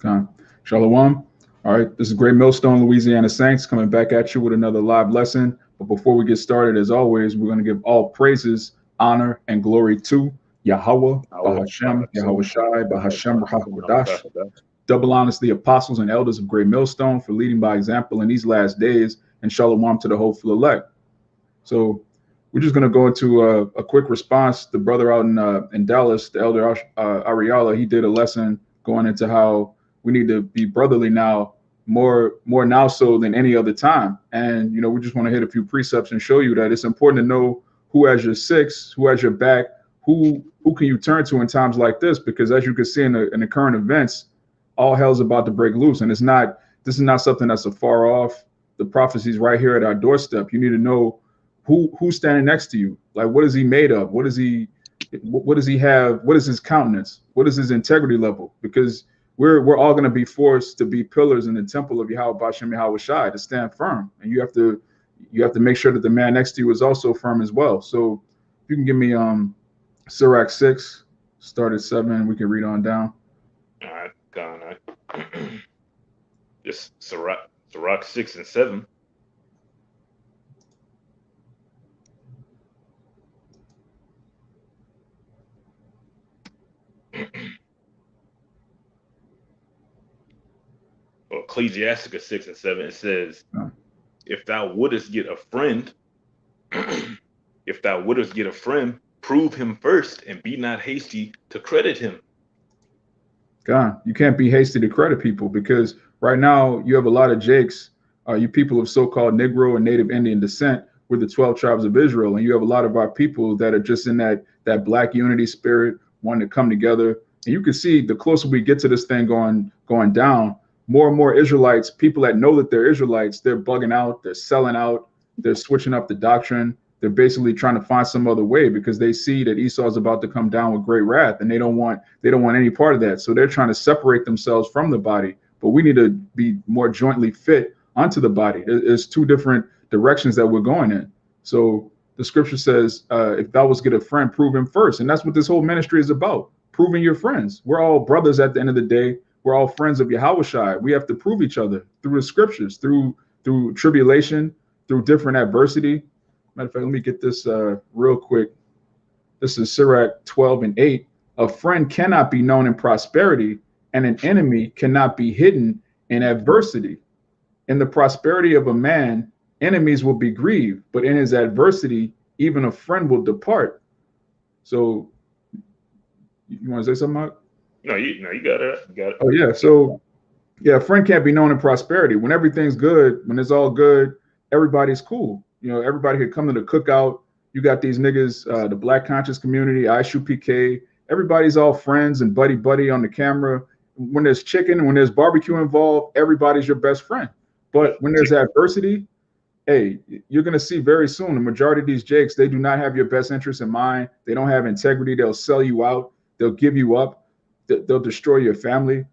Okay. Shalawam. All right. This is Great Millstone, Louisiana Saints, coming back at you with another live lesson. But before we get started, as always, we're going to give all praises, honor, and glory to Yahawah, Yahweh, bahasham, bahasham, Yahawashi, bahasham, rahawadash. bahasham. Double honors to the apostles and elders of Great Millstone for leading by example in these last days, and Shalawam to the hopeful elect. So we're just going to go into a quick response. The brother out in Dallas, the elder Ariala, he did a lesson going into how we need to be brotherly now, more now so than any other time. And we just want to hit a few precepts and show you that it's important to know who has your six, who has your back, who can you turn to in times like this, because as you can see in the current events, all hell's about to break loose, and this is not something that's afar off. The prophecy's right here at our doorstep. You need to know who's standing next to you. Like, what is he made of? What does he have? What is his countenance? What is his integrity level? Because we're all going to be forced to be pillars in the temple of Yahweh Bashem Yahweh Shai, to stand firm, and you have to make sure that the man next to you is also firm as well. So if you can give me Sirach 6, start at 7, we can read on down. All right, gone. Just Sirach 6 and 7. Or Ecclesiasticus 6 and 7. It says, "If thou wouldest get a friend, if thou wouldest get a friend, prove him first, and be not hasty to credit him." God, you can't be hasty to credit people, because right now you have a lot of Jakes, you people of so-called Negro and Native Indian descent. We're the 12 tribes of Israel, and you have a lot of our people that are just in that black unity spirit, wanting to come together. And you can see the closer we get to this thing going down, more and more Israelites, people that know that they're Israelites, they're bugging out, they're selling out, they're switching up the doctrine. They're basically trying to find some other way, because they see that Esau is about to come down with great wrath, and they don't want any part of that. So they're trying to separate themselves from the body. But we need to be more jointly fit onto the body. There's two different directions that we're going in. So the scripture says, if thou wast get a friend, prove him first. And that's what this whole ministry is about, proving your friends. We're all brothers at the end of the day. We're all friends of Yahawashi. We have to prove each other through the scriptures, through tribulation, through different adversity. Matter of fact, let me get this real quick. This is Sirach 12 and 8. A friend cannot be known in prosperity, and an enemy cannot be hidden in adversity. In the prosperity of a man, enemies will be grieved, but in his adversity, even a friend will depart. So, you want to say something, Mark? No, you got it. You got it. Oh yeah. So, yeah, a friend can't be known in prosperity. When everything's good, when it's all good, everybody's cool. Everybody could come to the cookout. You got these niggas, the Black Conscious community, ISU PK. Everybody's all friends and buddy on the camera. When there's chicken, when there's barbecue involved, everybody's your best friend. But when there's adversity, hey, you're going to see very soon, the majority of these Jakes, they do not have your best interest in mind. They don't have integrity. They'll sell you out. They'll give you up. They'll destroy your family.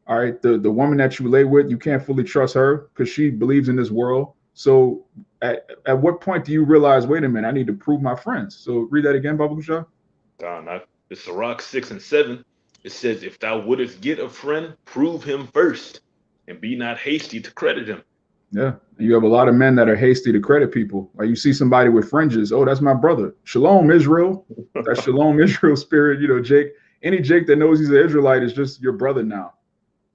All right. The woman that you lay with, you can't fully trust her because she believes in this world. So at what point do you realize, wait a minute, I need to prove my friends? So read that again, Baba Kusha. It's Sirach 6 and 7. It says, "If thou wouldest get a friend, prove him first, and be not hasty to credit him." Yeah. And you have a lot of men that are hasty to credit people. Like, you see somebody with fringes. Oh, that's my brother. Shalom, Israel. That Shalom, Israel spirit. Jake, any Jake that knows he's an Israelite is just your brother now.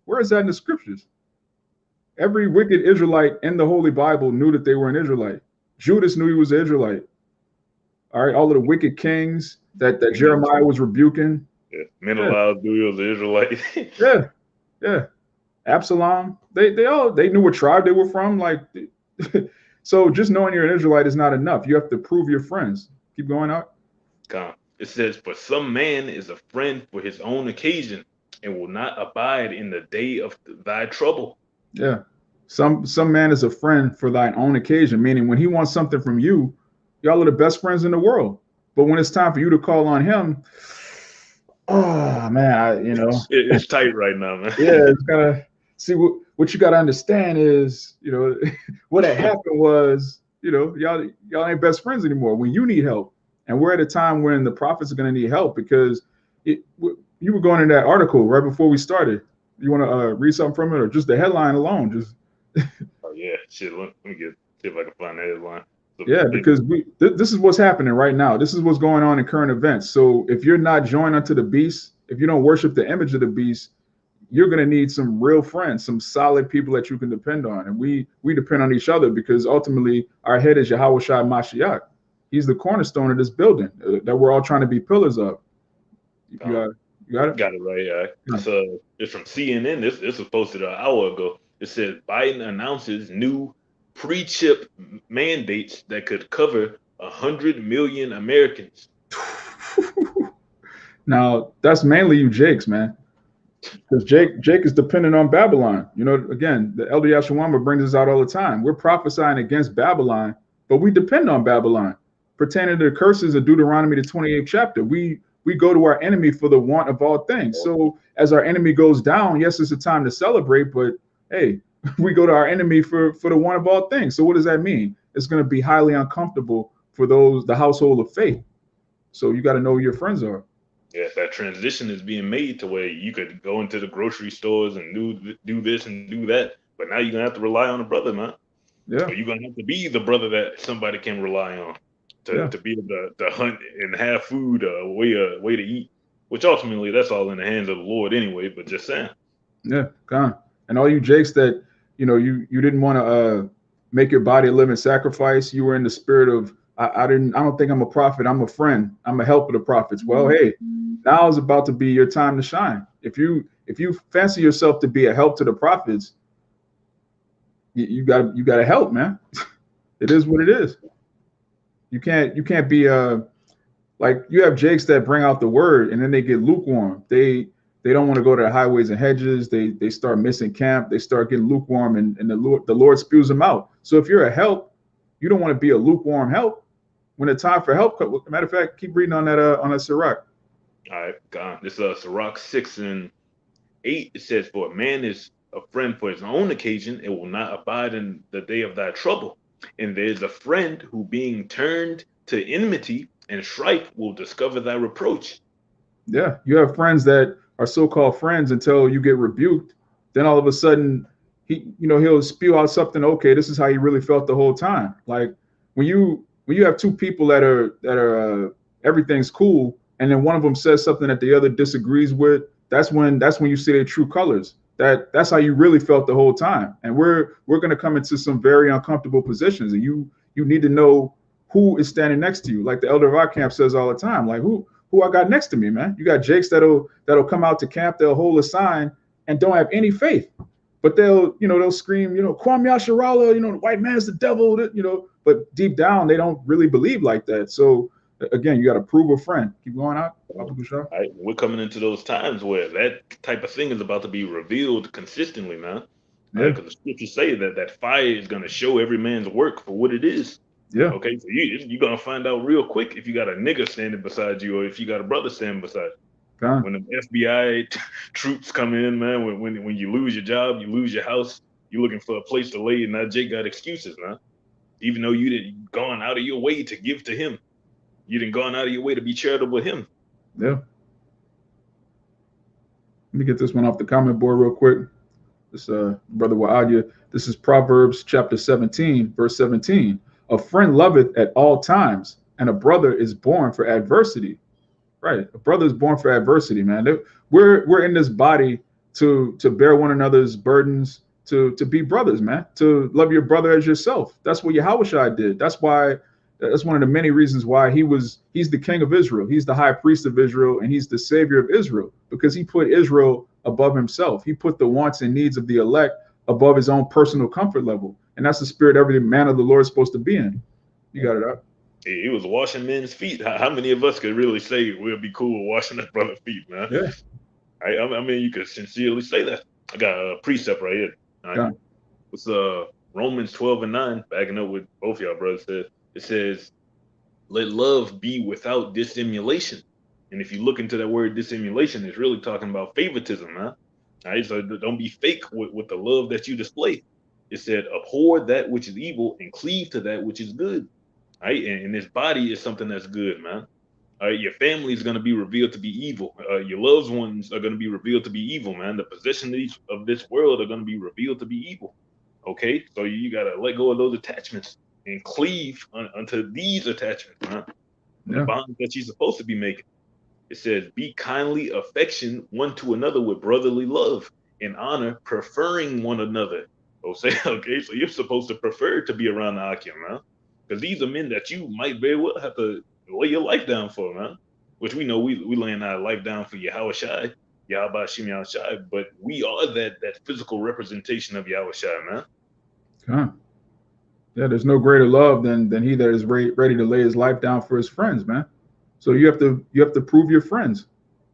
Where is that in the scriptures? Every wicked Israelite in the Holy Bible knew that they were an Israelite. Judas knew he was an Israelite. All right, all of the wicked kings that Jeremiah was rebuking. Yeah. Menelaus knew he was an Israelite. Yeah. Absalom, they knew what tribe they were from. Like, so just knowing you're an Israelite is not enough. You have to prove your friends. Keep going out. It says, "For some man is a friend for his own occasion, and will not abide in the day of thy trouble." Yeah. Some man is a friend for thine own occasion, meaning when he wants something from you, y'all are the best friends in the world. But when it's time for you to call on him, oh man, it's tight right now, man. Yeah, it's gotta see what you gotta understand is, what had happened was, y'all ain't best friends anymore when you need help. And we're at a time when the prophets are gonna need help, because you were going in that article right before we started. You want to read something from it, or just the headline alone? Just Oh yeah, shit. Let me see if I can find the headline. So yeah, because this is what's happening right now. This is what's going on in current events. So if you're not joined unto the beast, if you don't worship the image of the beast, you're going to need some real friends, some solid people that you can depend on. And we depend on each other because ultimately our head is Yahawashi Mashiach. He's the cornerstone of this building that we're all trying to be pillars of. You got, you got it? Got it right. It's from CNN. This was posted an hour ago. It says Biden announces new pre-chip mandates that could cover 100 million Americans. Now, that's mainly you Jakes, man. Because Jake is dependent on Babylon. You know, again, the Elder Yashawama brings this out all the time. We're prophesying against Babylon, but we depend on Babylon. Pertaining to the curses of Deuteronomy, the 28th chapter, we go to our enemy for the want of all things. So as our enemy goes down, yes, it's a time to celebrate, but hey, we go to our enemy for the want of all things. So what does that mean? It's going to be highly uncomfortable for the household of faith. So you got to know who your friends are. Yeah, that transition is being made to where you could go into the grocery stores and do this and do that, but now you're gonna have to rely on a brother, man. Yeah. Or you're gonna have to be the brother that somebody can rely on to be able to hunt and have food, way to eat. Which ultimately, that's all in the hands of the Lord anyway. But just saying. Yeah, God. And all you Jakes that you didn't want to make your body a living sacrifice. You were in the spirit of I don't think I'm a prophet. I'm a friend. I'm a helper to prophets. Well, hey, now is about to be your time to shine. If you fancy yourself to be a help to the prophets, you got to help, man. It is what it is. You can't be like you have Jakes that bring out the word and then they get lukewarm. They don't want to go to the highways and hedges. They start missing camp. They start getting lukewarm, and the Lord spews them out. So if you're a help, you don't want to be a lukewarm help. When it's time for help, matter of fact, keep reading on that Sirach. All right, God. This Sirach 6:8. It says, "For a man is a friend for his own occasion, it will not abide in the day of thy trouble. And there is a friend who, being turned to enmity and strife, will discover thy reproach." Yeah, you have friends that are so-called friends until you get rebuked. Then all of a sudden, he'll spew out something. Okay, this is how he really felt the whole time. Like when you have two people that are everything's cool, and then one of them says something that the other disagrees with. That's when you see their true colors. That's how you really felt the whole time. And we're going to come into some very uncomfortable positions, and you need to know who is standing next to you. Like the elder of our camp says all the time, like who I got next to me, man. You got Jakes that'll come out to camp, they'll hold a sign and don't have any faith, but they'll scream, Kwam Yasharala, the white man's the devil, but deep down they don't really believe like that. So again, you got to prove a friend. Keep going out. Right, we're coming into those times where that type of thing is about to be revealed consistently, man. Yeah. Because the scriptures say that fire is going to show every man's work for what it is. Yeah. Okay, so you're going to find out real quick if you got a nigga standing beside you or if you got a brother standing beside you. When the FBI troops come in, man, when you lose your job, you lose your house, you're looking for a place to lay, and now Jake got excuses, man. Even though you didn't gone out of your way to give to him. You didn't gone out of your way to be charitable with him. Yeah. Let me get this one off the comment board real quick. This brother Waadia. This is Proverbs chapter 17, verse 17. A friend loveth at all times, and a brother is born for adversity. Right. A brother is born for adversity, man. We're in this body to bear one another's burdens, to be brothers, man, to love your brother as yourself. That's what Yahawashi did. That's one of the many reasons why he's the king of Israel. He's the high priest of Israel, and he's the savior of Israel, because he put Israel above himself. He put the wants and needs of the elect above his own personal comfort level. And that's the spirit every man of the Lord is supposed to be in. You got it up. He was washing men's feet. How many of us could really say we'll be cool with washing that brother's feet, man? Yeah. I mean, you could sincerely say that. I got a precept right here. Right? It's Romans 12:9, backing up with both y'all brothers said. It says, "Let love be without dissimulation." And if you look into that word dissimulation, it's really talking about favoritism, man. All right, so don't be fake with the love that you display. It said, "Abhor that which is evil and cleave to that which is good." Right, and this body is something that's good, man. Your family is going to be revealed to be evil. Your loved ones are going to be revealed to be evil, man. The possessions of this world are going to be revealed to be evil. Okay, so you got to let go of those attachments and cleave unto these attachments, man. The Yeah. bonds that you're supposed to be making. It says, be kindly affection one to another with brotherly love and honor, preferring one another. Okay, so you're supposed to prefer to be around the Akim, man. Because these are men that you might very well have to lay your life down for, man. Which we know we laying our life down for Yahawashi, Yahawashi, but we are that physical representation of Yahawashi, man. Huh. Yeah, there's no greater love than he that is ready to lay his life down for his friends, man. So you have to prove your friends.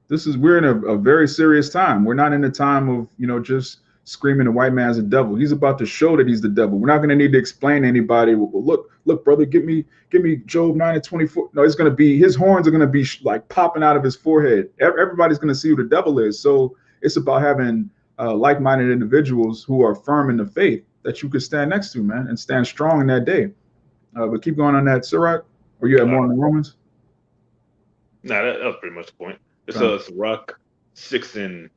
We're in a very serious time. We're not in a time of, just screaming the white man's the devil. He's about to show that he's the devil. We're not going to need to explain to anybody, well, look, brother, give me Job 9:24. No, it's going to be, his horns are going to be like popping out of his forehead. Everybody's going to see who the devil is. So it's about having like-minded individuals who are firm in the faith that you could stand next to, man, and stand strong in that day. But keep going on that, Sirach, or you have more in the Romans? Nah, that was pretty much the point. It's Sirach 6 and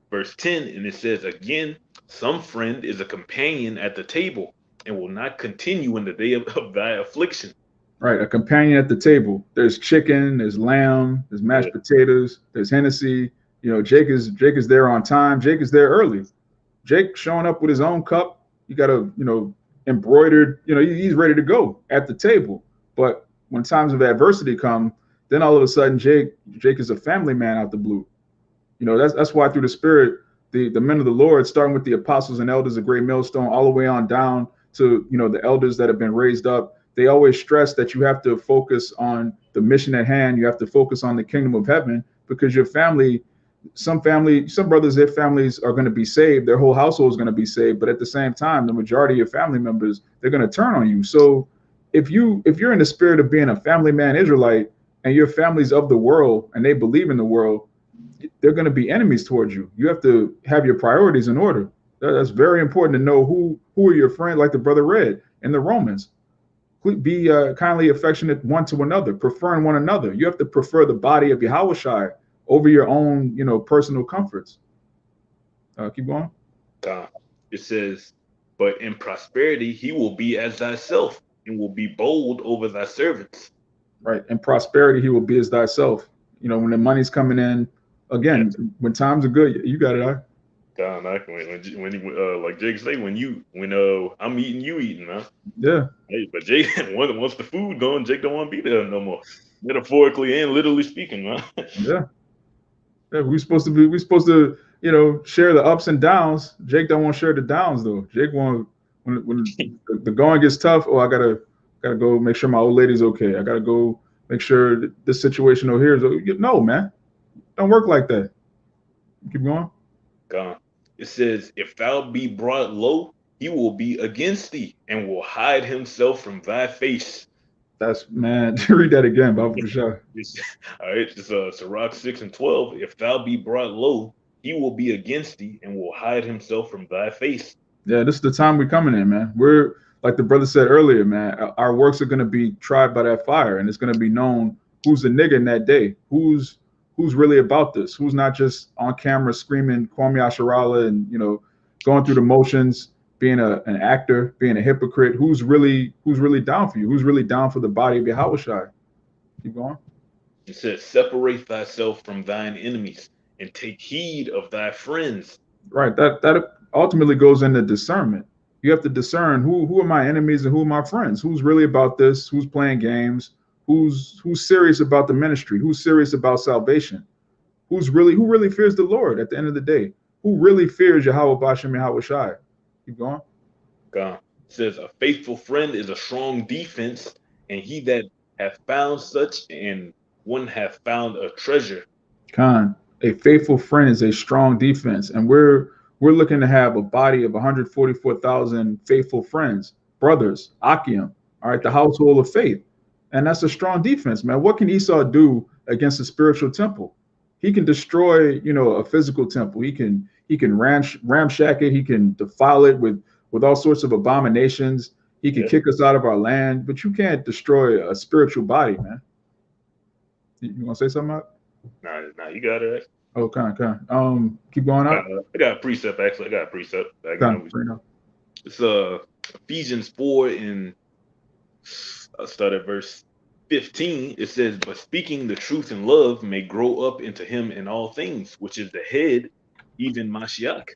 verse 10, and it says, again, some friend is a companion at the table and will not continue in the day of thy affliction. Right, a companion at the table. There's chicken, there's lamb, there's mashed potatoes, there's Hennessy. Jake is there on time. Jake is there early. Jake showing up with his own cup. You got a, embroidered, he's ready to go at the table. But when times of adversity come, then all of a sudden Jake is a family man out the blue. That's why through the Spirit, the men of the Lord, starting with the apostles and elders of Great Millstone, all the way on down to the elders that have been raised up, they always stress that you have to focus on the mission at hand. You have to focus on the kingdom of heaven, because your family, some brothers, their families are going to be saved. Their whole household is going to be saved. But at the same time, the majority of your family members, they're going to turn on you. So if you're in the spirit of being a family man Israelite, and your family's of the world and they believe in the world, they're going to be enemies towards you. You have to have your priorities in order. That's very important to know who are your friends, like the brother read in the Romans. Be kindly affectionate one to another, preferring one another. You have to prefer the body of Yahawashi over your own, personal comforts. Keep going. It says, but in prosperity he will be as thyself and will be bold over thy servants. Right. In prosperity he will be as thyself. When the money's coming in, again, when times are good, you got it. When like Jake say, when I'm eating, you eating, man. Yeah. Hey, but Jake, once the food gone, Jake don't want to be there no more, metaphorically and literally speaking, man. Yeah. We're supposed to share the ups and downs. Jake don't want to share the downs though. Jake want, when the going gets tough. Oh, I gotta go make sure my old lady's okay. I gotta go make sure this situation over here is. No, man, don't work like that. Keep going. It says, if thou be brought low, he will be against thee and will hide himself from thy face. That's, man. Read that again, Baba Bashar. All right, it's Sirach 6 and 12. If thou be brought low, he will be against thee and will hide himself from thy face. Yeah, this is the time we're coming in, man. We're, like the brother said earlier, man, our works are going to be tried by that fire, and it's going to be known who's the nigga in that day, who's really about this, who's not just on camera screaming Kwame Asharala and going through the motions, being an actor, being a hypocrite, who's really down for you, who's really down for the body of Yahawashi. Keep going. It says, separate thyself from thine enemies and take heed of thy friends. Right. That ultimately goes into discernment. You have to discern who are my enemies and who are my friends, who's really about this, who's playing games, who's serious about the ministry, who's serious about salvation, who really fears the Lord at the end of the day, who really fears Yahweh Bashem Yahawashi. Keep going. It says, a faithful friend is a strong defense, and he that hath found such and one hath found a treasure. A faithful friend is a strong defense, and we're looking to have a body of 144,000 faithful friends, brothers, Akim, all right, the household of faith. And that's a strong defense, man. What can Esau do against a spiritual temple? He can destroy, a physical temple. He can ramshack it. He can defile it with all sorts of abominations. He can kick us out of our land, but you can't destroy a spiritual body, man. You want to say something, Mark? Nah, you got it. Oh, keep going up. I got a precept actually. I got a precept. Bring it up. It's Ephesians 4 and I'll start at verse 15. It says, "But speaking the truth in love may grow up into him in all things, which is the head, even Mashiach,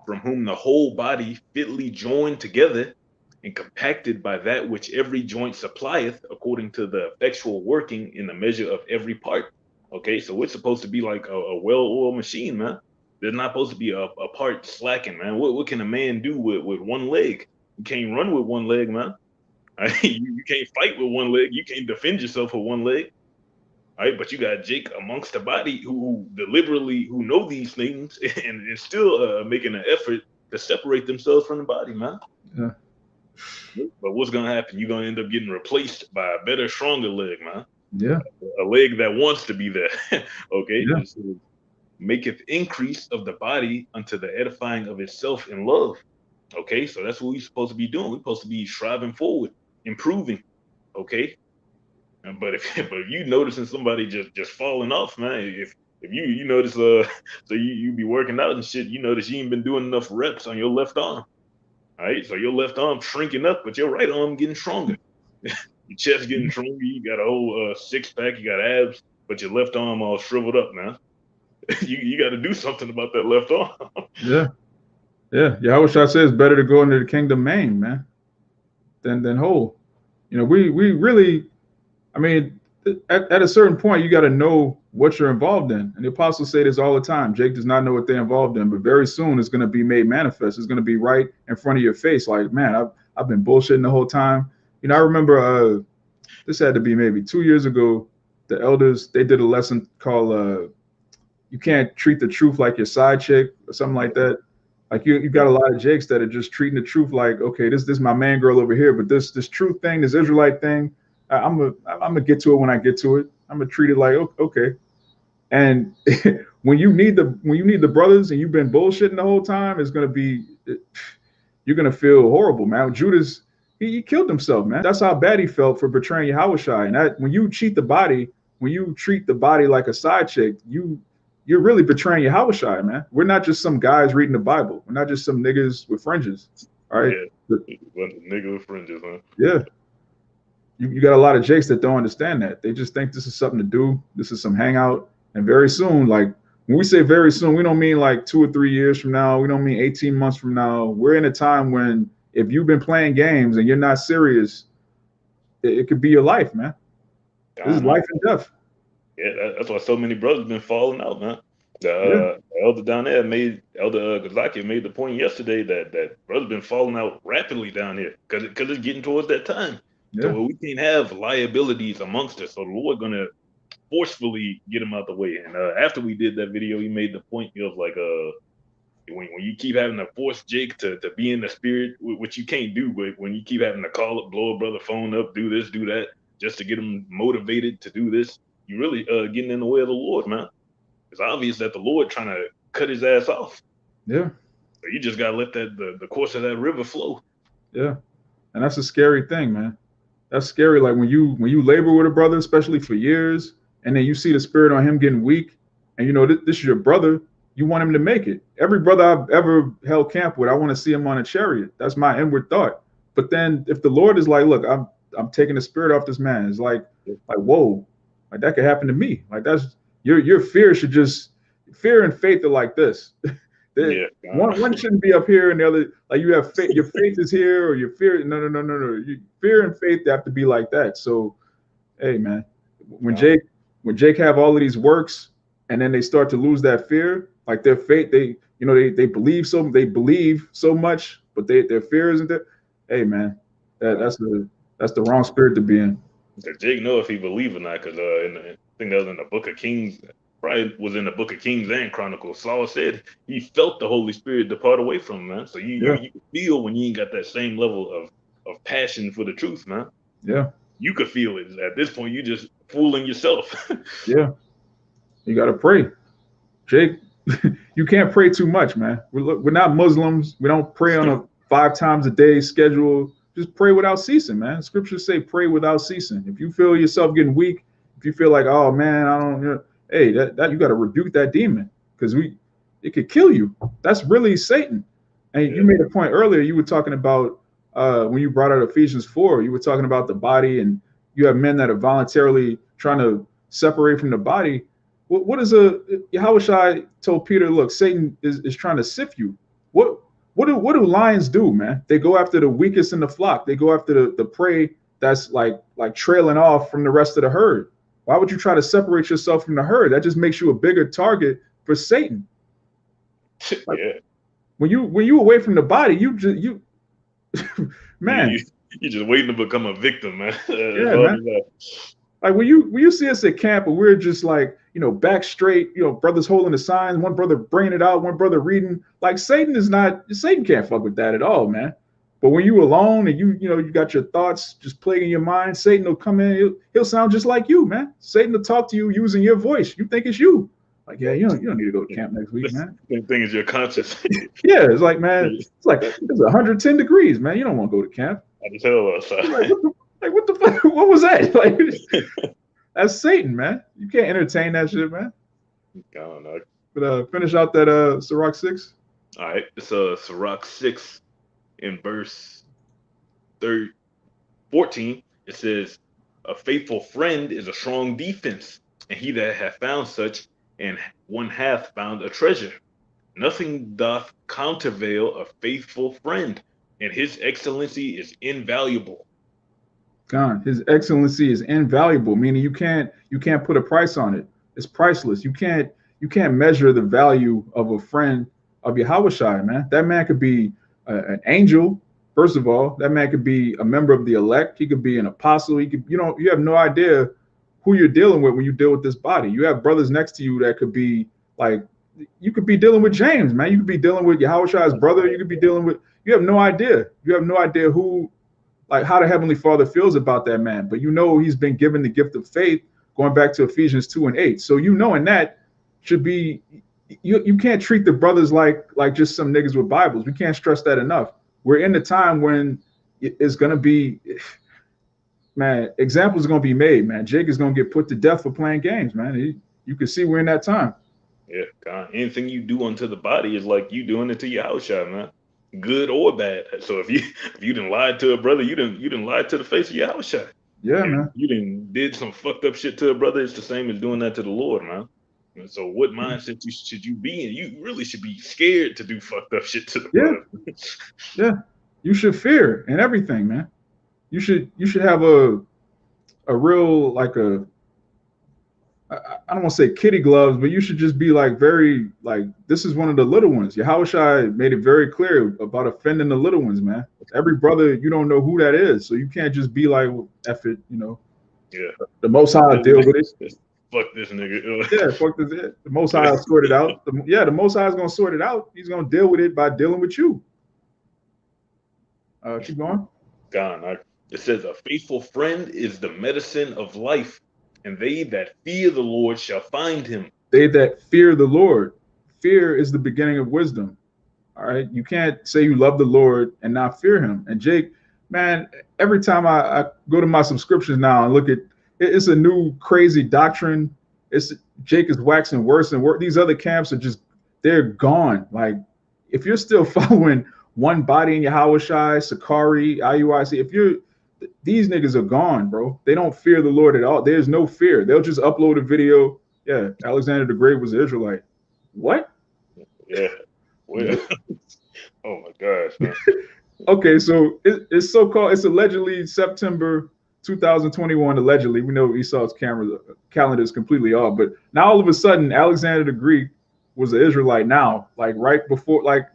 from whom the whole body fitly joined together and compacted by that which every joint supplieth, according to the effectual working in the measure of every part." Okay, so we're supposed to be like a well-oiled machine, man. There's not supposed to be a part slacking, man. What can a man do with one leg? You can't run with one leg, man. Right? You can't fight with one leg. You can't defend yourself with one leg. Right? But you got Jake amongst the body who deliberately who know these things and is still making an effort to separate themselves from the body, man. Yeah. But what's gonna happen? You're gonna end up getting replaced by a better, stronger leg, man. Yeah. A leg that wants to be there. Okay. Yeah. So maketh increase of the body unto the edifying of itself in love. Okay, so that's what we're supposed to be doing. We're supposed to be striving forward, improving. Okay. But if you noticing somebody just falling off, man, if you notice so you be working out and shit, you notice you ain't been doing enough reps on your left arm. All right, so your left arm shrinking up, but your right arm getting stronger. Your chest getting stronger. You got a whole six pack. You got abs, but your left arm all shriveled up, man. you got to do something about that left arm. Yeah. Yahawashi says it's better to go into the kingdom maimed, man, than whole. You know, we really, I mean, at a certain point, you got to know what you're involved in. And the apostles say this all the time. Jake does not know what they're involved in, but very soon it's going to be made manifest. It's going to be right in front of your face. Like, man, I've been bullshitting the whole time. You know, I remember this had to be maybe 2 years ago. The elders, they did a lesson called "You Can't Treat the Truth Like Your Side Chick" or something like that. Like you got a lot of Jakes that are just treating the truth like, okay, this is my man girl over here, but this truth thing, this Israelite thing, I'm gonna get to it when I get to it. I'm gonna treat it like okay. And when you need the brothers and you've been bullshitting the whole time, you're gonna feel horrible, man. Judas, he killed himself, man. That's how bad he felt for betraying Yahawashi. And that when you cheat the body, when you treat the body like a side chick, you're really betraying Yahawashi, man. We're not just some guys reading the Bible. We're not just some niggas with fringes. All right. Yeah, nigga with fringes, huh? Yeah. You got a lot of Jakes that don't understand that. They just think this is something to do. This is some hangout. And very soon, like when we say very soon, we don't mean like 2 or 3 years from now. We don't mean 18 months from now. We're in a time when if you've been playing games and you're not serious, it could be your life, man. This is life and death. Yeah, that's why so many brothers been falling out, man. The elder down there Elder Gazaki made the point yesterday that brothers been falling out rapidly down here because it's getting towards that time. Yeah. So we can't have liabilities amongst us. So the Lord gonna forcefully get them out the way. And after we did that video, he made the point of like when you keep having to force Jake to be in the spirit, which you can't do, but when you keep having to call up, blow a brother phone up, do this, do that, just to get him motivated to do this, you really getting in the way of the Lord, man. It's obvious that the Lord trying to cut his ass off. Yeah. So you just gotta let the course of that river flow. Yeah. And that's a scary thing, man. That's scary. Like when you labor with a brother, especially for years, and then you see the spirit on him getting weak, and you know this is your brother, you want him to make it. Every brother I've ever held camp with, I want to see him on a chariot. That's my inward thought. But then if the Lord is like, look, I'm taking the spirit off this man, it's like whoa, like that could happen to me. Like that's your fear should just fear and faith are like this. One shouldn't be up here and the other like you have faith. Your faith is here or your fear. No. Fear and faith have to be like that. So, hey man, when Jake have all of these works and then they start to lose that fear, like their faith, they believe so much, but their fear isn't there. Hey man, that's the wrong spirit to be in. Jake know if he believe or not, because I think that was in the Book of Kings. Probably was in the Book of Kings and Chronicles. Saul said he felt the Holy Spirit depart away from him, man. So you feel when you ain't got that same level of passion for the truth, man. Yeah. You could feel it. At this point, you just fooling yourself. Yeah. You got to pray. Jake, you can't pray too much, man. We're not Muslims. We don't pray on a 5 times a day schedule. Just pray without ceasing, man. Scriptures say pray without ceasing. If you feel yourself getting weak, If you feel like, oh man, I don't, hey, that you got to rebuke that demon, because it could kill you. That's really Satan. And you made a point earlier. You were talking about when you brought out Ephesians 4. You were talking about the body, and you have men that are voluntarily trying to separate from the body. What is Yahawashi told Peter? Look, Satan is trying to sift you. What do lions do, man? They go after the weakest in the flock. They go after the prey that's like trailing off from the rest of the herd. Why would you try to separate yourself from the herd? That just makes you a bigger target for Satan. Like, when you away from the body, you man, you're just waiting to become a victim, man. Yeah, man. Like when you see us at camp and we're just like, back straight, brothers holding the signs, one brother bringing it out, one brother reading. Like Satan can't fuck with that at all, man. But when you alone and you got your thoughts just plaguing your mind, Satan will come in. He'll sound just like you, man. Satan will talk to you using your voice. You think it's you. Like, yeah, you don't need to go to camp next week, man. Same thing as your conscience. Yeah, it's like, man, it's 110 degrees, man. You don't want to go to camp. I can tell outside. Like, what the fuck? What was that? Like, that's Satan, man. You can't entertain that shit, man. I don't know. But finish out that Sirach 6. All right, it's Sirach 6 in verse 14. It says, "A faithful friend is a strong defense, and he that hath found such, and one hath found a treasure. Nothing doth countervail a faithful friend, and his excellency is invaluable." God, his excellency is invaluable, meaning you can't put a price on it. It's priceless. You can't measure the value of a friend of Yahawashi, man. That man could be an angel. First of all, that man could be a member of the elect. He could be an apostle. He could, you have no idea who you're dealing with when you deal with this body. You have brothers next to you that could be like, you could be dealing with James, man. You could be dealing with Yahawashi's brother. You could be dealing with, you have no idea. You have no idea who, like how the Heavenly Father feels about that man. But he's been given the gift of faith, going back to Ephesians 2:8. So knowing that should be, you can't treat the brothers like just some niggas with Bibles. We can't stress that enough. We're in the time when it's going to be, man, examples are going to be made, man. Jake is going to get put to death for playing games, man. You can see we're in that time. Yeah, God. Anything you do unto the body is like you doing it to Yahawashi, man. Good or bad. So if you didn't lie to a brother, you didn't lie to the face of Yahawashi. Yeah, man. You did some fucked up shit to a brother. It's the same as doing that to the Lord, man. And so what mindset should you be in? You really should be scared to do fucked up shit to the brother. Yeah. You should fear and everything, man. You should have a real, like I don't want to say kitty gloves, but you should just be very this is one of the little ones. Yahawashi made it very clear about offending the little ones, man. Every brother, you don't know who that is, so you can't just be like, well, F it, Yeah. The Most High will deal with it. Fuck this nigga. Yeah, fuck this. The Most High will sort it out. The Most High is gonna sort it out. He's gonna deal with it by dealing with you. Keep going. Gone. It says, "A faithful friend is the medicine of life, and they that fear the Lord shall find him." They that fear the Lord. Fear is the beginning of wisdom. All right. You can't say you love the Lord and not fear him. And Jake, man, every time I go to my subscriptions now and look at it's a new crazy doctrine. Jake is waxing worse and worse. These other camps they're gone. Like, if you're still following one body in Yahawashi, Sakari, IUIC, these niggas are gone, bro. They don't fear the Lord at all. There's no fear. They'll just upload a video. Yeah, Alexander the Great was an Israelite. What? Yeah. Well, oh my gosh, man. Okay, so it's so-called, it's allegedly September 2021, allegedly. We know Esau's calendar is completely off, but now all of a sudden, Alexander the Greek was an Israelite now, like right before, like.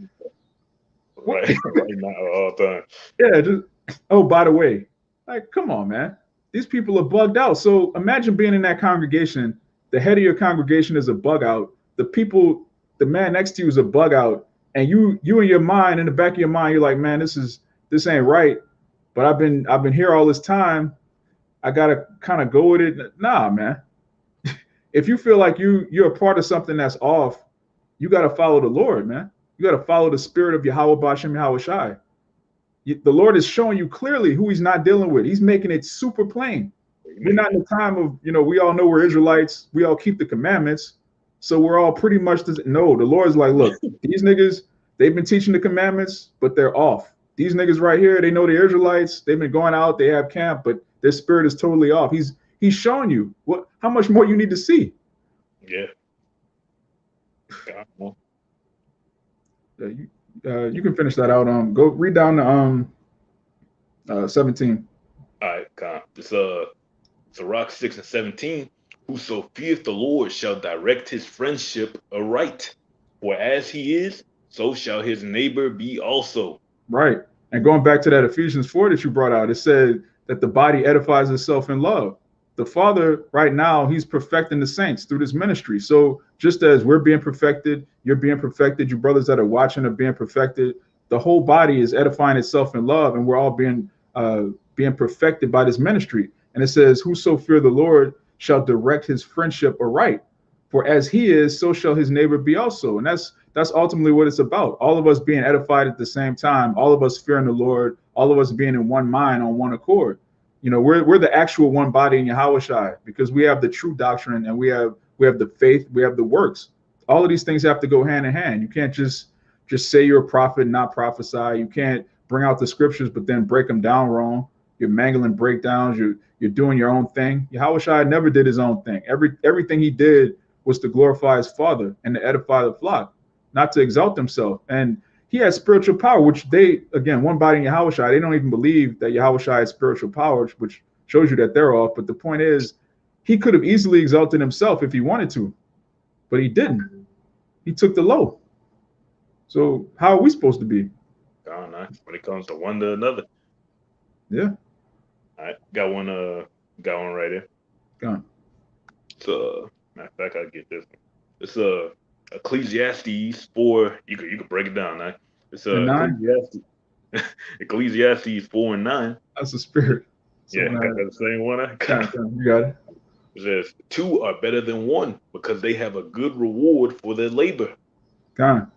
Right now, all the time. Yeah, oh, by the way, like, come on, man. These people are bugged out. So imagine being in that congregation. The head of your congregation is a bug out. The man next to you is a bug out. And you in your mind, in the back of your mind, you're like, man, this ain't right. But I've been here all this time. I gotta kind of go with it. Nah, man. If you feel like you're a part of something that's off, you gotta follow the Lord, man. You gotta follow the spirit of Yahawah bahasham Yahawashi. The Lord is showing you clearly who he's not dealing with. He's making it super plain. we're not in the time of, we all know we're Israelites. We all keep the commandments. So we're all pretty much no, the Lord's like, look, these niggas, they've been teaching the commandments, but they're off. These niggas right here, they know they're Israelites. They've been going out, they have camp, but their spirit is totally off. He's showing you how much more you need to see. Yeah. You can finish that out. Go read down to 17. All right, it's Sirach 6 and 17. Whoso feareth the Lord shall direct his friendship aright. For as he is, so shall his neighbor be also. Right. And going back to that Ephesians 4 that you brought out, it said that the body edifies itself in love. The Father, right now, he's perfecting the saints through this ministry. So just as we're being perfected, you're being perfected, you brothers that are watching are being perfected, the whole body is edifying itself in love, and we're all being perfected by this ministry. And it says, whoso fear the Lord shall direct his friendship aright. For as he is, so shall his neighbor be also. And that's ultimately what it's about. All of us being edified at the same time, all of us fearing the Lord, all of us being in one mind on one accord. We're the actual one body in Yahawashi, because we have the true doctrine, and we have the faith, we have the works. All of these things have to go hand in hand. You can't just say you're a prophet and not prophesy. You can't bring out the scriptures but then break them down wrong. You're mangling breakdowns. You're doing your own thing. Yahawashi never did his own thing. Everything he did was to glorify his Father and to edify the flock, not to exalt himself. And he has spiritual power, which one body in Yahawashi, they don't even believe that Yahawashi has spiritual power, which shows you that they're off. But the point is, he could have easily exalted himself if he wanted to, but he didn't. He took the low. So how are we supposed to be? Oh, no. When it comes to one to another. Yeah. All right, got one right here. Go on. So, matter of fact, I'll get this one. It's Ecclesiastes 4. You could break it down, right? It's Ecclesiastes 4 and 9. That's the spirit. So yeah, got the same one. You got it. It says, two are better than one because they have a good reward for their labor. God,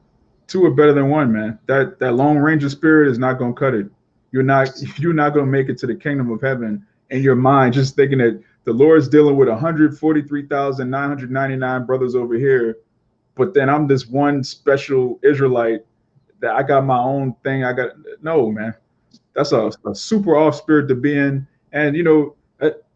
two are better than one, man. That Lone Ranger spirit is not gonna cut it. You're not gonna make it to the kingdom of heaven in your mind, just thinking that the Lord's dealing with 143,999 brothers over here, but then I'm this one special Israelite that I got my own thing. No, man. That's a super off spirit to be in. And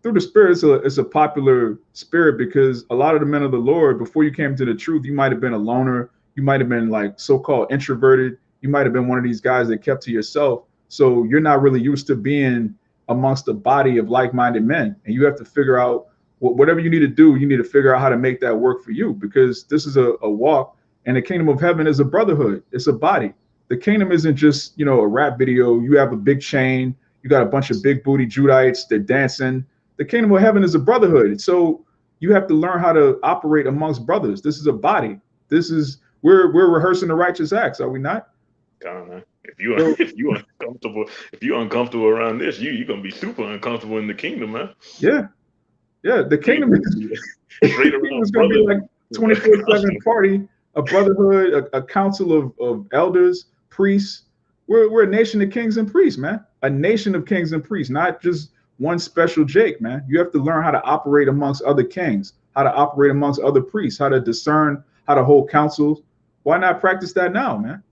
through the spirit, it's a popular spirit, because a lot of the men of the Lord, before you came to the truth, you might have been a loner. You might have been like so-called introverted. You might have been one of these guys that kept to yourself. So you're not really used to being amongst a body of like-minded men. And you have to figure out whatever you need to do. You need to figure out how to make that work for you, because this is a walk, and the kingdom of heaven is a brotherhood. It's a body. The kingdom isn't just, a rap video. You have a big chain. You got a bunch of big booty Judites. They're dancing. The kingdom of heaven is a brotherhood. So you have to learn how to operate amongst brothers. This is a body. We're rehearsing the righteous acts, are we not? If you're uncomfortable around this, you're gonna be super uncomfortable in the kingdom, man. Yeah. The kingdom is gonna be like 24/7 party, a brotherhood, a council of elders, priests. We're a nation of kings and priests, man. A nation of kings and priests, not just one special Jake, man. You have to learn how to operate amongst other kings, how to operate amongst other priests, how to discern, how to hold councils. Why not practice that now, man?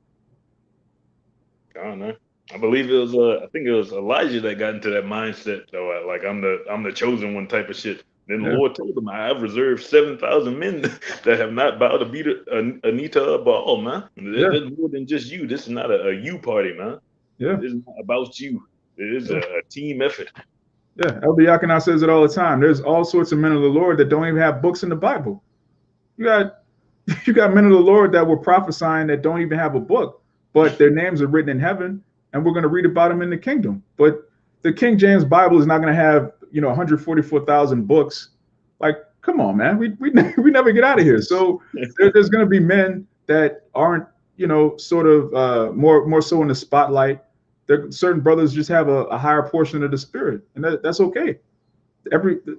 I don't know. I believe it was I think it was Elijah that got into that mindset, though. Like I'm the chosen one type of shit. Then the Lord told him, I've reserved 7,000 men that have not bowed to be a knee to Baal, man. There's more than just you. This is not a you party, man. Yeah. This is not about you. It is a team effort. Yeah, Elder Yakina says it all the time. There's all sorts of men of the Lord that don't even have books in the Bible. You got men of the Lord that were prophesying that don't even have a book, but their names are written in heaven, and we're going to read about them in the kingdom. But the King James Bible is not going to have 144,000 books. Like, come on, man, we never get out of here. So there's going to be men that aren't sort of more so in the spotlight. Certain brothers just have a higher portion of the spirit, and that's okay.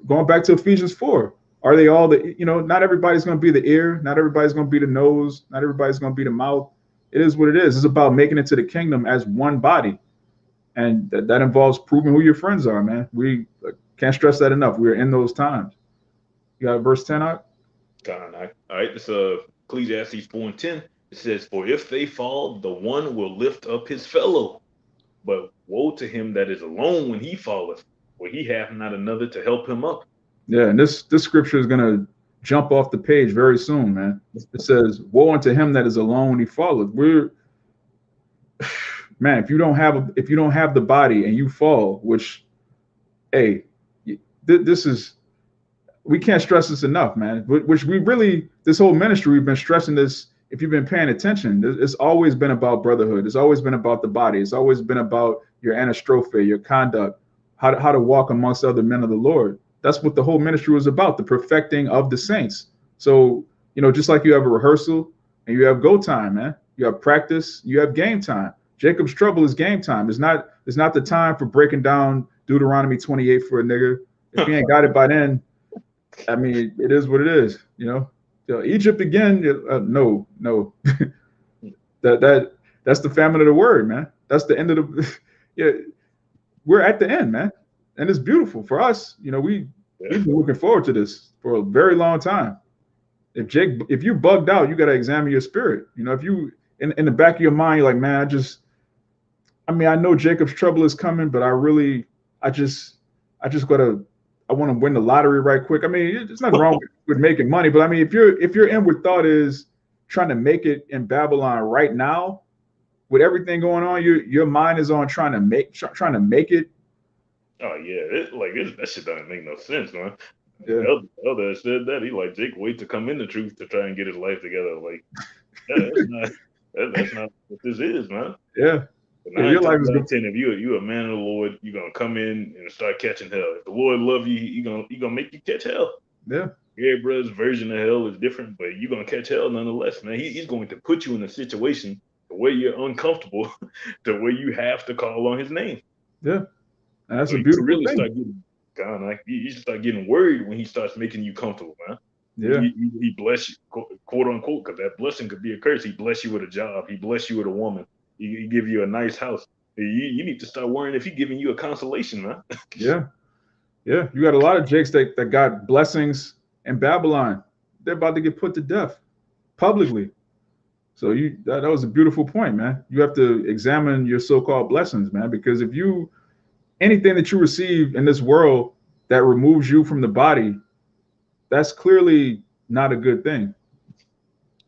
Going back to Ephesians 4, are they all not everybody's going to be the ear, not everybody's going to be the nose, not everybody's going to be the mouth. It is what it is. It's about making it to the kingdom as one body, and that involves proving who your friends are, man. Can't stress that enough. We're in those times. You got verse 10 out? All right. This Ecclesiastes 4:10. It says, "For if they fall, the one will lift up his fellow. But woe to him that is alone when he falleth, for he hath not another to help him up." Yeah, and this scripture is gonna jump off the page very soon, man. It says, "Woe unto him that is alone when he falleth." Man, if you don't have the body and you fall, which, hey, this is, we can't stress this enough, man. Which we really, this whole ministry, we've been stressing this. If you've been paying attention, it's always been about brotherhood. It's always been about the body. It's always been about your anastrophe, your conduct, how to walk amongst other men of the Lord. That's what the whole ministry was about, the perfecting of the saints. So, just like you have a rehearsal and you have go time, man. You have practice, you have game time. Jacob's trouble is game time. It's not the time for breaking down Deuteronomy 28 for a nigga. If he ain't got it by then, I mean, it is what it is, Egypt again, no. That's the famine of the word, man. That's the end of the yeah. We're at the end, man. And it's beautiful for us. We've been looking forward to this for a very long time. If you bugged out, you got to examine your spirit. If you in the back of your mind, you're like, man, I know Jacob's trouble is coming, but I want to win the lottery right quick. I mean, it's nothing wrong with making money, but I mean, if your inward thought is trying to make it in Babylon right now, with everything going on, your mind is on trying to make it. Oh yeah, that shit doesn't make no sense, man. Yeah. Elder said that he like, Jake wait to come in the truth to try and get his life together. Like that's not what this is, man. Yeah. Your life is good. If you a man of the Lord, you're gonna come in and start catching hell. If the Lord love you, he gonna make you catch hell. Yeah. Every brother's version of hell is different, but you're gonna catch hell nonetheless, man. He's going to put you in a situation where you're uncomfortable, to where you have to call on his name. Yeah. And that's a beautiful really thing. You start getting worried when he starts making you comfortable, man. Yeah. He bless you, quote unquote, because that blessing could be a curse. He bless you with a job. He bless you with a woman. He give you a nice house. You need to start worrying if he's giving you a consolation, man. Yeah. Yeah. You got a lot of Jakes that got blessings in Babylon. They're about to get put to death publicly. So that was a beautiful point, man. You have to examine your so-called blessings, man, because if anything that you receive in this world that removes you from the body, that's clearly not a good thing.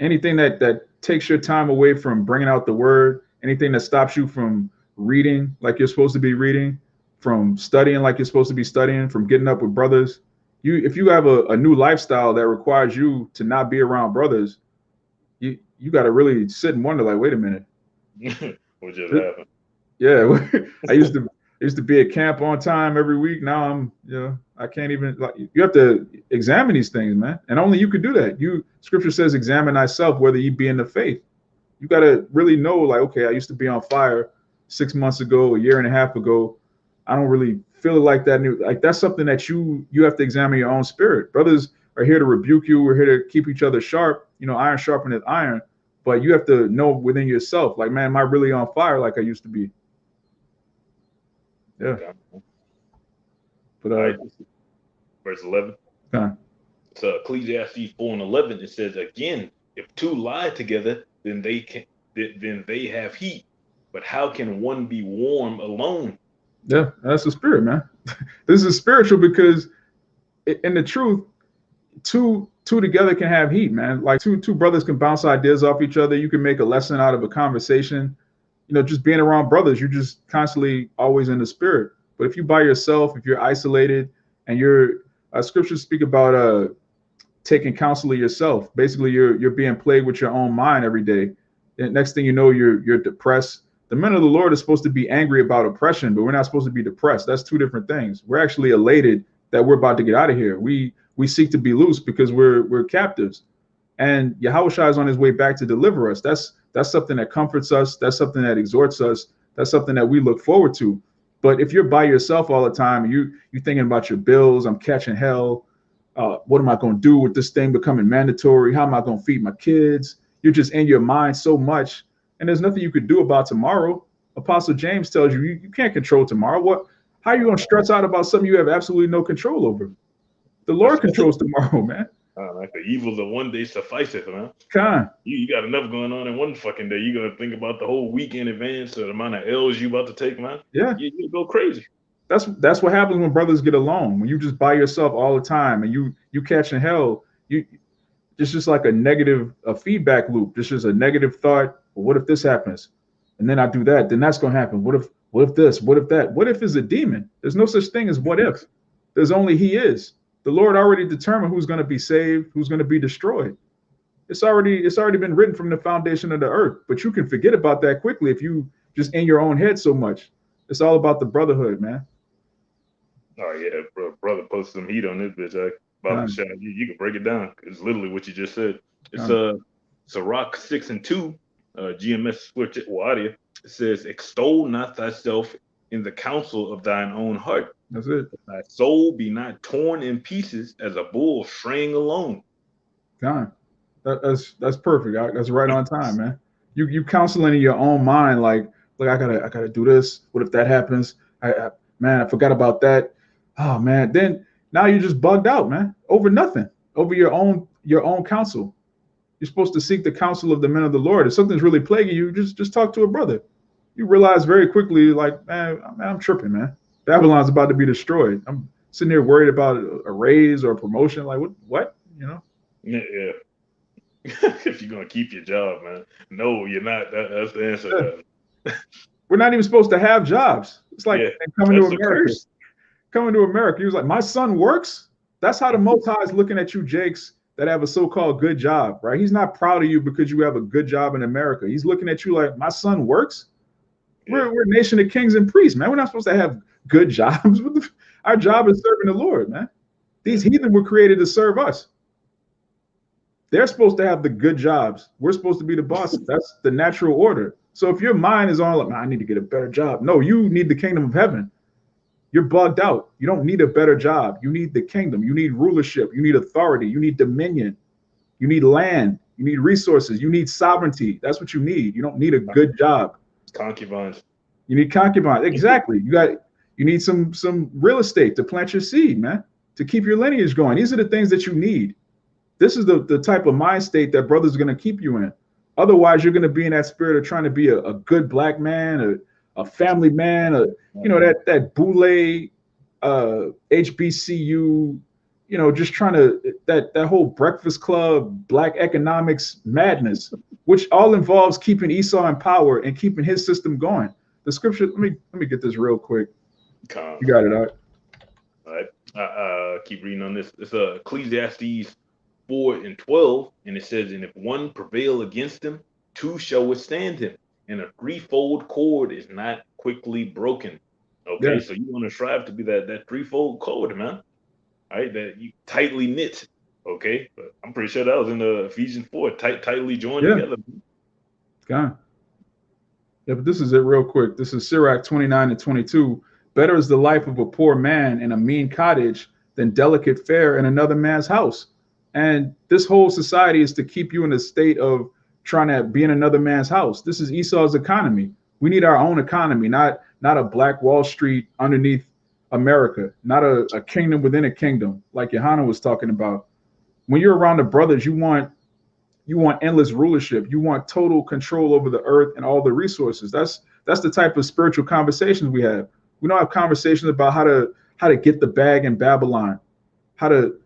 Anything that takes your time away from bringing out the word, anything that stops you from reading like you're supposed to be reading, from studying like you're supposed to be studying, from getting up with brothers. If you have a new lifestyle that requires you to not be around brothers, you got to really sit and wonder, like, wait a minute. What just happened? Yeah, I used to be at camp on time every week. Now I can't even, like, you have to examine these things, man. And only you could do that. Scripture says, examine thyself whether you be in the faith. You got to really know, like, okay, I used to be on fire 6 months ago, a year and a half ago. I don't really feel it like that. Like, that's something that you have to examine your own spirit. Brothers are here to rebuke you. We're here to keep each other sharp. Iron sharpeneth iron. But you have to know within yourself, like, man, am I really on fire like I used to be? Yeah. But verse 11. So Ecclesiastes 4:11, it says again, if two lie together, then they have heat. But how can one be warm alone? Yeah, that's the spirit, man. This is spiritual because in the truth, two together can have heat, man. Like two brothers can bounce ideas off each other. You can make a lesson out of a conversation. Just being around brothers, you're just constantly always in the spirit. But if you're by yourself, if you're isolated, and scriptures speak about taking counsel of yourself. Basically, you're being plagued with your own mind every day. And next thing you know, you're depressed. The men of the Lord are supposed to be angry about oppression, but we're not supposed to be depressed. That's two different things. We're actually elated that we're about to get out of here. We seek to be loose because we're captives, and Yahawashi is on his way back to deliver us. That's something that comforts us. That's something that exhorts us. That's something that we look forward to. But if you're by yourself all the time, and you're thinking about your bills, I'm catching hell. What am I going to do with this thing becoming mandatory? How am I going to feed my kids? You're just in your mind so much, and there's nothing you could do about tomorrow. Apostle James tells you you can't control tomorrow. How are you going to stress out about something you have absolutely no control over? The Lord controls tomorrow, man. Like the evils of one day sufficeth, man. Con. You got enough going on in one fucking day. You gonna think about the whole week in advance, or the amount of L's you about to take, man. Yeah. You go crazy. That's what happens when brothers get alone. When you just by yourself all the time and you catching hell, it's just like a negative feedback loop. It's just a negative thought. Well, what if this happens? And then I do that, then that's gonna happen. What if this? What if that? What if is a demon? There's no such thing as what if. There's only he is. The Lord already determined who's gonna be saved, who's gonna be destroyed. It's already been written from the foundation of the earth. But you can forget about that quickly if you just in your own head so much. It's all about the brotherhood, man. Oh yeah, brother posted some heat on this bitch. About the shot. You can break it down. It's literally what you just said. It's Sirach 6 and 2, GMS switch audio. It says, "Extol not thyself in the counsel of thine own heart. That's it. Thy soul be not torn in pieces as a bull straying alone." God, that's perfect. That's right on time, man. You counseling in your own mind, like I gotta do this. What if that happens? Man, I forgot about that. Oh man, then now you're just bugged out, man, over nothing, over your own counsel. You're supposed to seek the counsel of the men of the Lord. If something's really plaguing you, just talk to a brother. You realize very quickly, like, man, I'm tripping, man. Babylon's about to be destroyed. I'm sitting here worried about a raise or a promotion. Like, what? You know? Yeah. If you're gonna keep your job, man. No, you're not. That's the answer. Yeah. We're not even supposed to have jobs. It's like coming to America. Coming to America, he was like, my son works. That's how the Most High is looking at you, Jakes, that have a so-called good job, right? He's not proud of you because you have a good job in America. He's looking at you like, my son works. Yeah. We're a nation of kings and priests, man. We're not supposed to have good jobs. Our job is serving the Lord, man. These heathen were created to serve us. They're supposed to have the good jobs. We're supposed to be the bosses. That's the natural order. So if your mind is on like, I need to get a better job. No, you need the kingdom of heaven. You're bugged out. You don't need a better job. You need the kingdom. You need rulership. You need authority. You need dominion. You need land. You need resources. You need sovereignty. That's what you need. You don't need a good job. Concubines. You need concubines. Exactly. You need some real estate to plant your seed, man, to keep your lineage going. These are the things that you need. This is the type of mind state that brothers are going to keep you in. Otherwise, you're going to be in that spirit of trying to be a good black man, a family man, that boule, HBCU, just trying to that whole Breakfast Club, black economics madness, which all involves keeping Esau in power and keeping his system going. The scripture. Let me get this real quick. You got it, Art. All right. I keep reading on this. It's Ecclesiastes 4:12, and it says, "And if one prevail against him, two shall withstand him, and a threefold cord is not quickly broken." Okay, so you want to strive to be that threefold cord, man. All right, that you tightly knit. Okay, but I'm pretty sure that was in the Ephesians 4, tightly joined together. God. Yeah, but this is it real quick. This is Sirach 29:22. "Better is the life of a poor man in a mean cottage than delicate fare in another man's house." And this whole society is to keep you in a state of trying to be in another man's house. This is Esau's economy. We need our own economy, not a Black Wall Street underneath America, not a kingdom within a kingdom, like Yahawashi was talking about. When you're around the brothers, you want endless rulership. You want total control over the earth and all the resources. That's the type of spiritual conversations we have. We don't have conversations about how to get the bag in Babylon, how to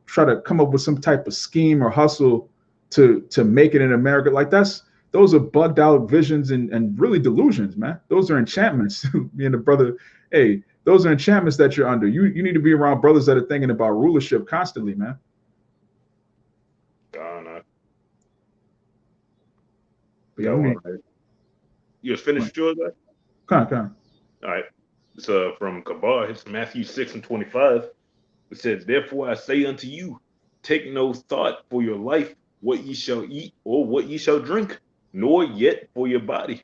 try to come up with some type of scheme or hustle to make it in America. Like those are bugged out visions and really delusions, man. Those are enchantments. Me and the brother, hey, those are enchantments that you're under. You need to be around brothers that are thinking about rulership constantly, man. You just finished yours, right? Come on. All right. It's from Kabar. It's Matthew 6:25. It says, "Therefore I say unto you, take no thought for your life, what ye shall eat or what ye shall drink, nor yet for your body,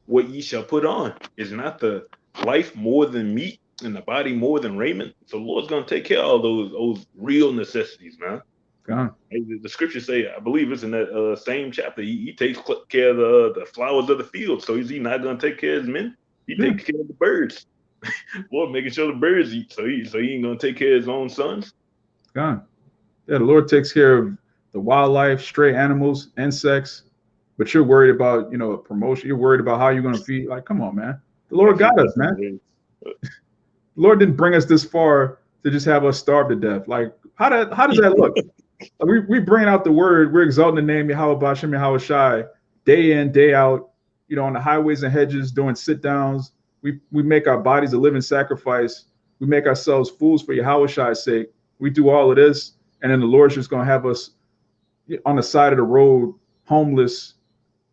what ye shall put on. Is not the life more than meat, and the body more than raiment?" So the Lord's gonna take care of all those real necessities, man. The scriptures say, I believe it's in that same chapter, he takes care of the flowers of the field. So is he not gonna take care of his men? He takes care of the birds. Lord making sure the birds eat, so he ain't gonna take care of his own sons. God. Yeah, the Lord takes care of the wildlife, stray animals, insects, but you're worried about, a promotion. You're worried about how you're going to feed. Like, come on, man. The Lord got us, man. The Lord didn't bring us this far to just have us starve to death. Like, how does that look? we bring out the word. We're exalting the name Yahawah, bahasham, Yahawashi, day in, day out. On the highways and hedges, doing sit downs. We make our bodies a living sacrifice. We make ourselves fools for Yahawashi's sake. We do all of this, and then the Lord's just gonna have us on the side of the road, homeless,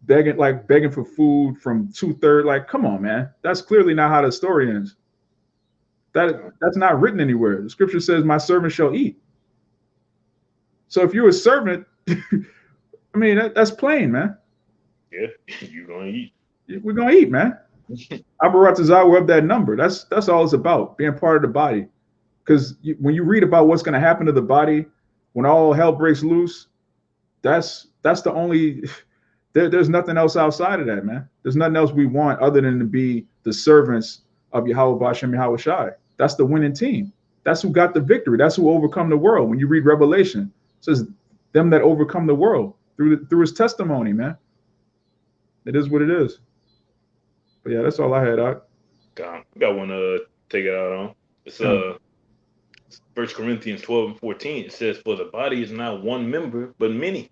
begging for food from 2/3. Like, come on, man. That's clearly not how the story ends. That's not written anywhere. The scripture says, "My servant shall eat." So if you're a servant, I mean, that's plain, man. Yeah, you're gonna eat. We're gonna eat, man. We're up that number. That's all it's about, being part of the body. Because when you read about what's going to happen to the body when all hell breaks loose, that's the only. There's nothing else outside of that, man. There's nothing else we want other than to be the servants of Yahawashi Yahawashi. That's the winning team. That's who got the victory. That's who overcome the world. When you read Revelation, it says them that overcome the world through his testimony, man. It is what it is. But yeah, that's all I had out. Got one to take it out on. It's 1 Corinthians 12:14. It says, "For the body is not one member, but many.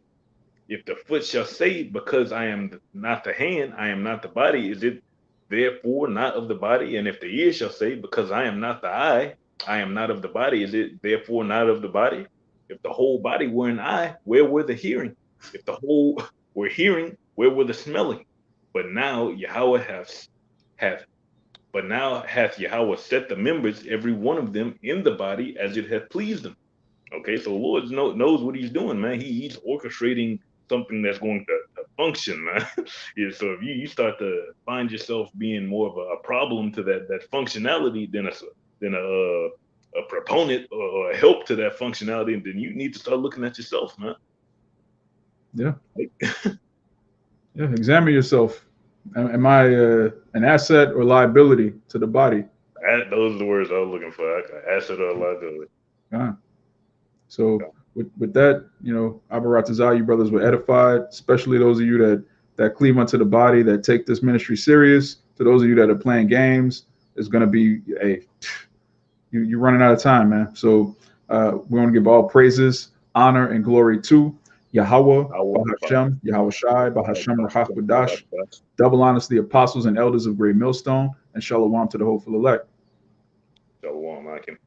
If the foot shall say, because I am not the hand, I am not the body, is it therefore not of the body? And if the ear shall say, because I am not the eye, I am not of the body, is it therefore not of the body? If the whole body were an eye, where were the hearing? If the whole were hearing, where were the smelling? But now hath Yahweh set the members, every one of them, in the body as it hath pleased him." Okay, so the Lord knows what he's doing, man. He's orchestrating something that's going to function, man. Yeah, so if you start to find yourself being more of a problem to that functionality than a proponent or a help to that functionality, then you need to start looking at yourself, man. Yeah. Yeah, examine yourself. Am I an asset or liability to the body? Those are the words I was looking for. Asset or liability. So with that, Abaratazah, you brothers were edified, especially those of you that cleave unto the body, that take this ministry serious. To those of you that are playing games, it's going to be you're running out of time, man. So we want to give all praises, honor, and glory to Yahawaah, bahasham, Yahawashi, bahasham, rahach, double honors to the apostles and elders of Great Millstone, and Shalawam to the hopeful elect. Shalawam, I can.